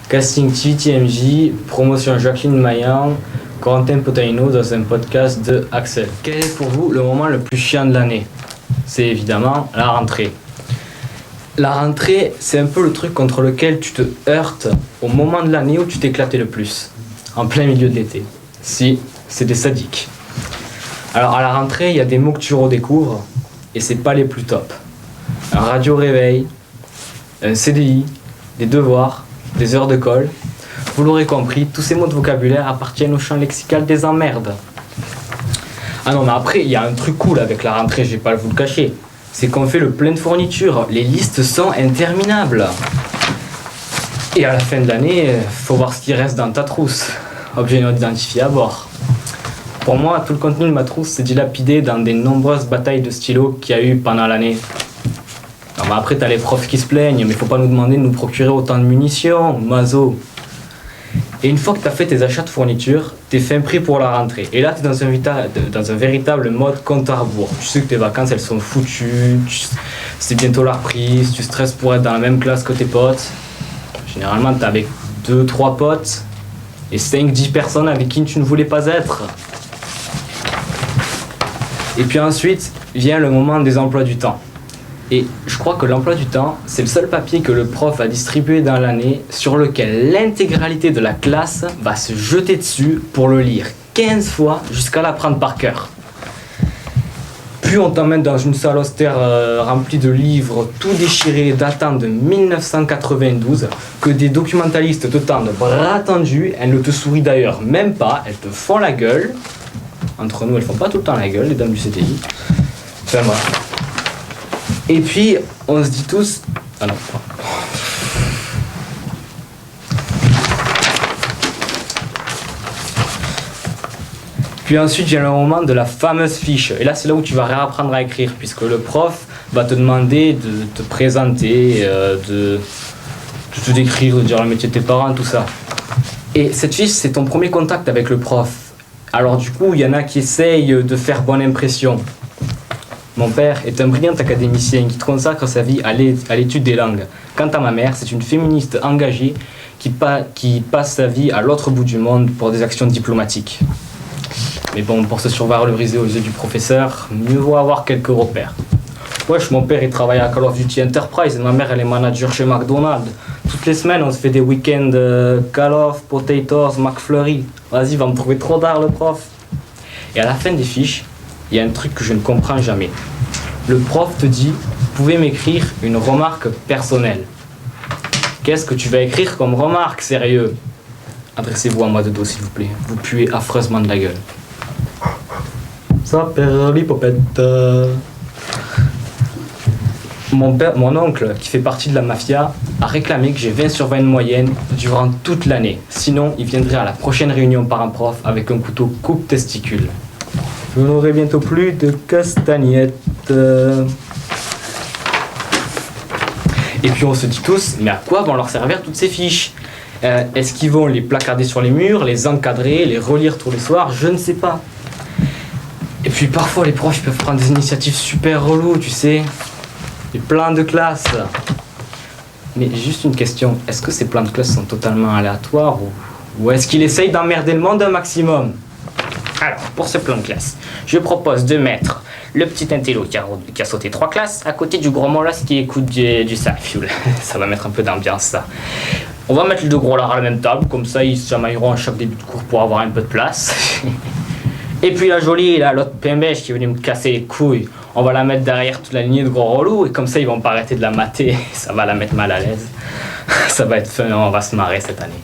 Casting TVTMJ, promotion Jacqueline Maillan, Corentin Potaino dans un podcast de Axel. Quel est pour vous le moment le plus chiant de l'année? C'est évidemment la rentrée. La rentrée, c'est un peu le truc contre lequel tu te heurtes au moment de l'année où tu t'éclatais le plus, en plein milieu de l'été. Si, c'est des sadiques. Alors à la rentrée, il y a des mots que tu redécouvres et c'est pas les plus top. Un radio réveil, un CDI, des devoirs, des heures de colle. Vous l'aurez compris, tous ces mots de vocabulaire appartiennent au champ lexical des emmerdes. Ah non, mais après, il y a un truc cool avec la rentrée, je vais pas vous le cacher. C'est qu'on fait le plein de fournitures. Les listes sont interminables. Et à la fin de l'année, faut voir ce qui reste dans ta trousse. Objet non identifié à bord. Pour moi, tout le contenu de ma trousse s'est dilapidé dans des nombreuses batailles de stylos qu'il y a eu pendant l'année. Non, mais après, t'as les profs qui se plaignent, mais faut pas nous demander de nous procurer autant de munitions, mazo. Et une fois que t'as fait tes achats de fournitures, t'es fin prix pour la rentrée. Et là, t'es dans un véritable mode compte à rebours. Tu sais que tes vacances, elles sont foutues, c'est bientôt la reprise, tu stresses pour être dans la même classe que tes potes. Généralement, t'es avec 2-3 potes et 5-10 personnes avec qui tu ne voulais pas être. Et puis ensuite, vient le moment des emplois du temps. Et je crois que l'emploi du temps, c'est le seul papier que le prof a distribué dans l'année sur lequel l'intégralité de la classe va se jeter dessus pour le lire 15 fois jusqu'à l'apprendre par cœur. Puis on t'emmène dans une salle austère remplie de livres tout déchirés datant de 1992 que des documentalistes te tendent bras tendus, elles ne te sourient d'ailleurs même pas, elles te font la gueule. Entre nous, elles font pas tout le temps la gueule, les dames du CDI. Enfin voilà. Et puis, on se dit tous... Ah non. Puis ensuite, vient le moment de la fameuse fiche. Et là, c'est là où tu vas réapprendre à écrire, puisque le prof va te demander de te présenter, de te décrire, de dire le métier de tes parents, tout ça. Et cette fiche, c'est ton premier contact avec le prof. Alors du coup, il y en a qui essayent de faire bonne impression. Mon père est un brillant académicien qui consacre sa vie à l'étude des langues. Quant à ma mère, c'est une féministe engagée qui passe sa vie à l'autre bout du monde pour des actions diplomatiques. Mais bon, pour se survivre le brisé aux yeux du professeur, mieux vaut avoir quelques repères. Wesh, mon père il travaille à Call of Duty Enterprise et ma mère elle est manager chez McDonald's. Toutes les semaines on se fait des week-ends Call of, Potatoes, McFlurry. Vas-y, va me trouver trop tard le prof. Et à la fin des fiches, il y a un truc que je ne comprends jamais. Le prof te dit, vous pouvez m'écrire une remarque personnelle. Qu'est-ce que tu vas écrire comme remarque, sérieux? Adressez-vous à moi de dos, s'il vous plaît. Vous puez affreusement de la gueule. Ça perd l'hypopète. Mon oncle, qui fait partie de la mafia, a réclamé que j'ai 20 sur 20 de moyenne durant toute l'année. Sinon, il viendrait à la prochaine réunion parent-prof avec un couteau coupe-testicule. Je n'aurai bientôt plus de castagnettes. Et puis on se dit tous, mais à quoi vont leur servir toutes ces fiches? Est-ce qu'ils vont les placarder sur les murs, les encadrer, les relire tous les soirs? Je ne sais pas. Et puis parfois les profs peuvent prendre des initiatives super reloues, tu sais. Des plans de classe. Mais juste une question, est-ce que ces plans de classe sont totalement aléatoires ou est-ce qu'il essaye d'emmerder le monde un maximum? Alors, pour ce plan de classe, je propose de mettre le petit intello qui a sauté 3 classes à côté du gros molosse qui écoute du Safuel. Ça va mettre un peu d'ambiance, ça. On va mettre les deux gros lards à la même table, comme ça ils se chamailleront à chaque début de cours pour avoir un peu de place. Et puis la jolie, là, l'autre pimbèche qui est venue me casser les couilles, on va la mettre derrière toute la lignée de gros relous et comme ça ils vont pas arrêter de la mater, ça va la mettre mal à l'aise. Ça va être fun, on va se marrer cette année.